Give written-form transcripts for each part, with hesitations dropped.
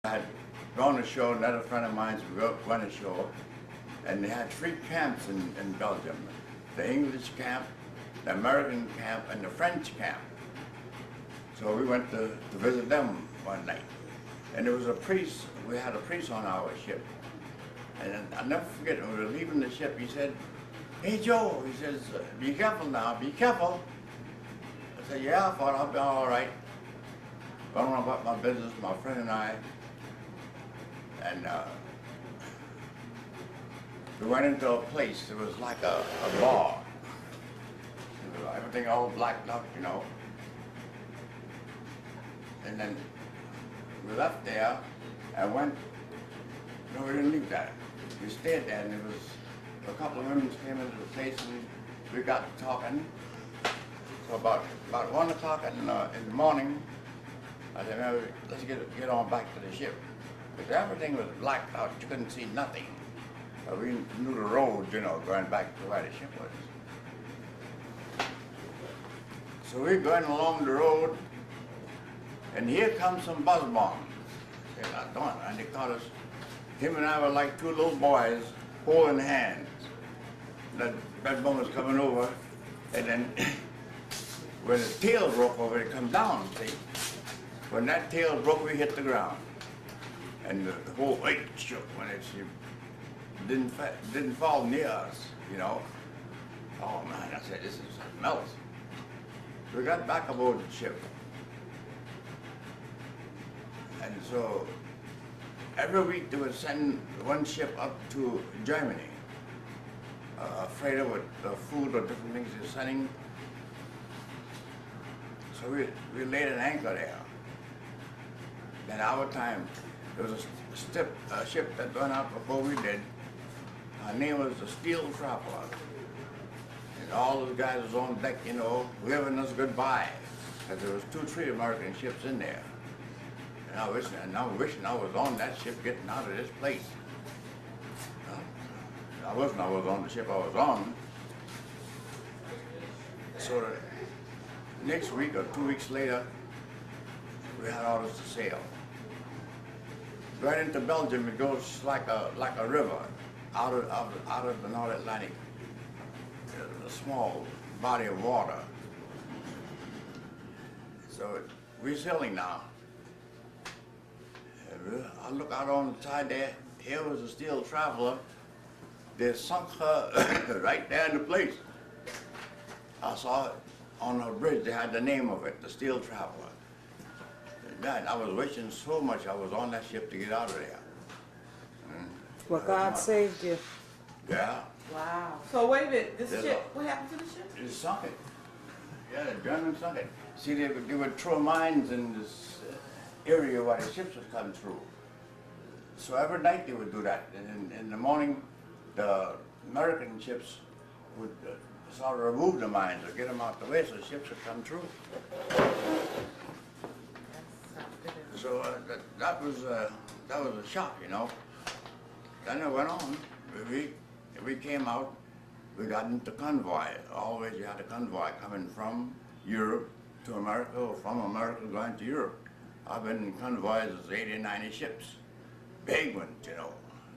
I had gone ashore, another friend of mine's went ashore, and they had three camps in Belgium. The English camp, the American camp, and the French camp. So we went to visit them one night. And there was a priest, we had a priest on our ship. And I'll never forget, when we were leaving the ship, he said, "Hey Joe," he says, "be careful now, be careful." I said, "Yeah, I thought I'll be all right." Going on about my business, my friend and I. And we went into a place, it was like a bar. Everything all blacked up, you know. And then we left there and went, no, we didn't leave that. We stayed there, and there was a couple of women came into the place, and we got talking. So about 1 o'clock in the morning, I said, "Well, let's get on back to the ship." Because everything was blacked out, you couldn't see nothing. But we knew the road, you know, going back to where the ship was. So we're going along the road, and here comes some buzz bombs. And they caught us. Him and I were like two little boys holding hands. That bomb was coming over, and then when the tail broke over, it come down, see? When that tail broke, we hit the ground. And the whole weight shook when it didn't fall near us, you know. Oh man, I said, this is something else. We got back aboard the ship. And so every week they would send one ship up to Germany, afraid of the food or different things they're sending. So we laid an anchor there. Then our time, there was a ship that went out before we did. Her name was the Steel Traveler. And all those guys was on deck, you know, waving us goodbye. Because there was 2-3 American ships in there. And I wishing I was on that ship getting out of this place. I was on the ship I was on. So the next week or 2 weeks later, we had orders to sail. Right into Belgium, it goes like a river out of the North Atlantic. A small body of water. So we're sailing now. I look out on the side there. Here was a Steel Traveler. They sunk her right there in the place. I saw it on her bridge. They had the name of it, the Steel Traveler. God, I was wishing so much I was on that ship to get out of there. Well, God saved you. Yeah. Wow. So wait a minute, this ship, what happened to the ship? It sunk it. Yeah, the Germans sunk it. See, they would throw mines in this area where the ships would come through. So every night they would do that. And in the morning, the American ships would sort of remove the mines or get them out the way so the ships would come through. So that was a shock, you know. Then it went on. We came out, we got into convoy. Always you had a convoy coming from Europe to America or from America going to Europe. I've been in convoys of 80, 90 ships. Big ones, you know,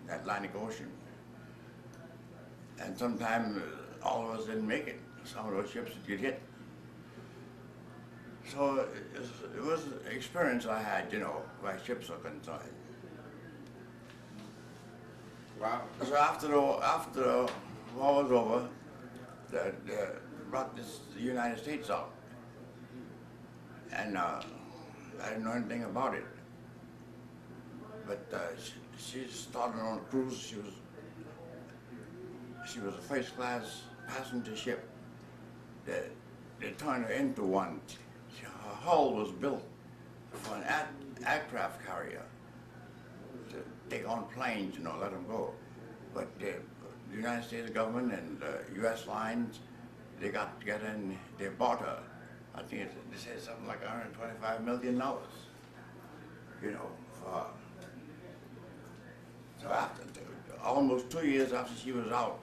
the Atlantic Ocean. And sometimes all of us didn't make it. Some of those ships would get hit. So it was an experience I had, you know, where ships are concerned. Wow. So after the war was over, they brought the United States out. And I didn't know anything about it. But she started on a cruise. She was a first-class passenger ship. They turned her into one. Her hull was built for an aircraft carrier to take on planes, you know, let them go. But the United States government and the U.S. lines, they got together and they bought her. I think they said something like $125 million, you know, for her. So after, almost 2 years after she was out,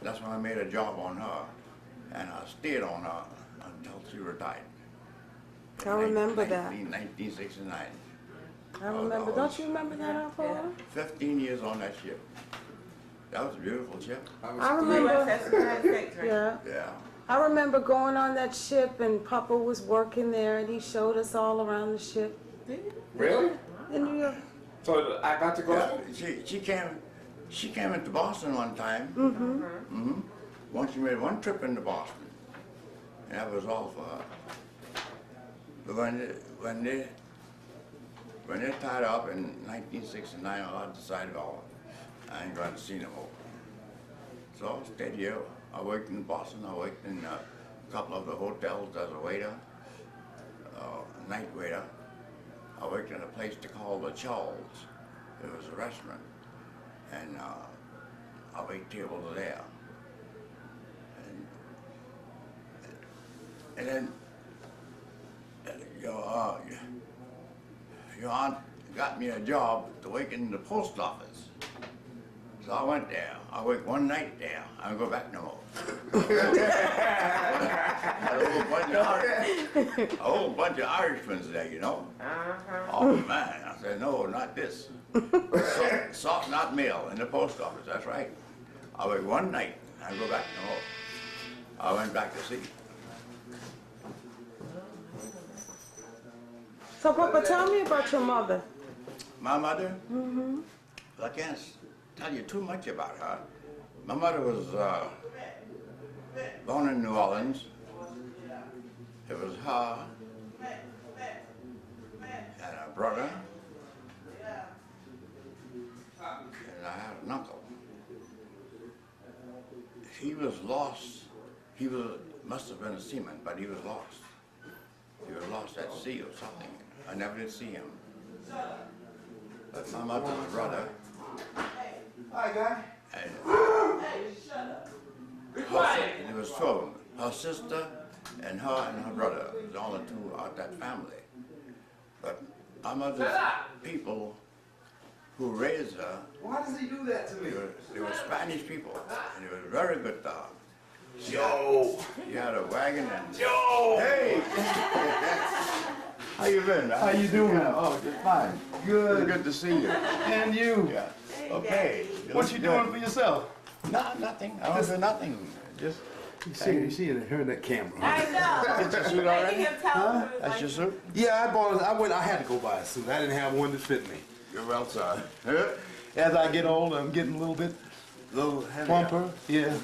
that's when I made a job on her. And I stayed on her until she retired. I remember that. 1969. I remember. Don't you remember that, Aunt Paula? 15 years on that ship. That was a beautiful ship. I remember. USS United States, right? Yeah. Yeah. I remember going on that ship and Papa was working there and he showed us all around the ship Really? in New York. So I got to go. Yeah. She came into Boston one time. Mm-hmm. Once she made one trip into Boston. And that was all for her. But when they tied up in 1969, I decided, oh, I ain't going to see no more. So I stayed here. I worked in Boston. I worked in a couple of the hotels as a waiter, night waiter. I worked in a place called the Charles. It was a restaurant, and I waited tables there. And then your aunt got me a job to work in the post office. So I went there. I worked one night there. I don't go back no more. A whole bunch of Irishmen there, you know. Oh man, I said, no, not this. Salt, not mail in the post office, that's right. I worked one night. I don't go back no more. I went back to sea. So Papa, tell me about your mother. My mother? Mm-hmm. I can't tell you too much about her. My mother was born in New Orleans. It was her and a brother, and I had an uncle. He was lost. He must have been a seaman, but he was lost. He was lost at sea or something. I never did see him. But my mother's brother. Hi, guy. And there was two of them. Her sister and her brother. The only two out that family. But my mother's people who raised her, Why does he do that to me? they were Spanish people, and they were very good to her. Yo! She had a wagon and... Yo! Hey! How you been, man? How you doing? Yeah, oh, just fine. Good. Good to see you. And you? Yeah. Okay. What you doing for yourself? No, nothing. I don't do nothing. Just... You see her in that camera. I know. Get your suit Making already? him tell him. That's your suit? Yeah, I bought it. I had to go buy a suit. I didn't have one that fit me. You're well, sir. As I get older, I'm getting a little bit plumper. Yeah.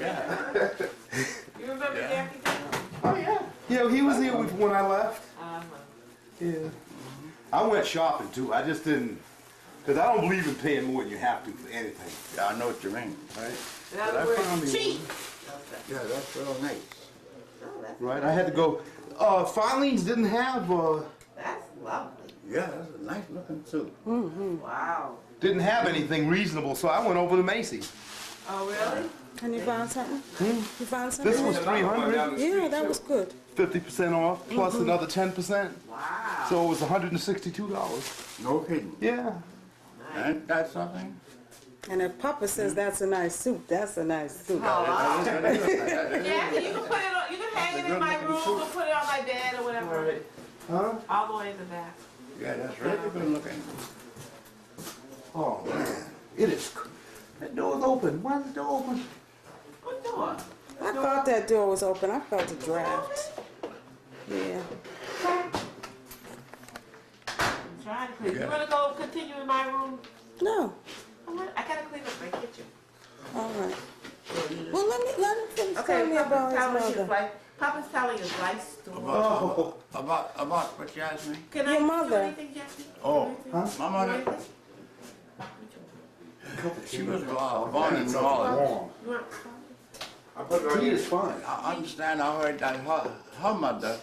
You remember Jackie? Oh yeah. Yeah, he was here when I left. Yeah. I went shopping too. I just didn't, because I don't believe in paying more than you have to for anything. Yeah, I know what you mean. Right? In other words, cheap. Yeah, that's real nice. Oh, that's Right. I had to go. Filings didn't have. That's lovely. Yeah, that's a nice looking suit. Wow. Didn't have anything reasonable, so I went over to Macy's. Oh, really? Can you find something? You found something? This was $300, Yeah, that was good. 50% off, plus another 10%. Wow. So it was $162. No kidding. Yeah. Ain't that something? And if Papa says that's a nice suit, that's a nice suit. Oh, yeah, you can put it on, you can hang it in my room or put it on my bed or whatever. Huh? All the way in the back. Yeah, that's really good looking. Oh man, it is. That door's open. Why is the door open? What door? I thought that door was open. I felt a draft. Yeah. I'm trying to clean. You want to go continue in my room? No. I gotta clean up my kitchen. All right. Well, let him finish Okay, telling me about his mother. Papa's telling his life story. About what you asked me? Can Your I mother. do anything, Jackie? Oh, Huh? my mother, she was born in New Orleans. You want- I put it right here. It's fine. I understand, I heard that her mother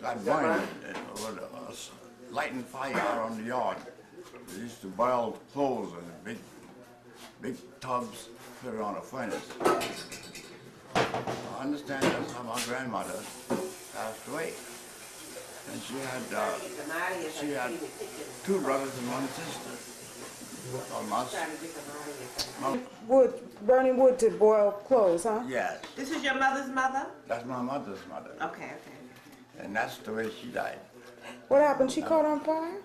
got burned with lighting fire out on the yard. They used to boil clothes in big tubs, put it on a furnace. I understand that's how my grandmother passed away. And she had two brothers and one sister. Wood, burning wood to boil clothes, huh? Yes, This is your mother's mother? that's my mother's mother. Okay. And that's the way she died. What happened? She caught on fire?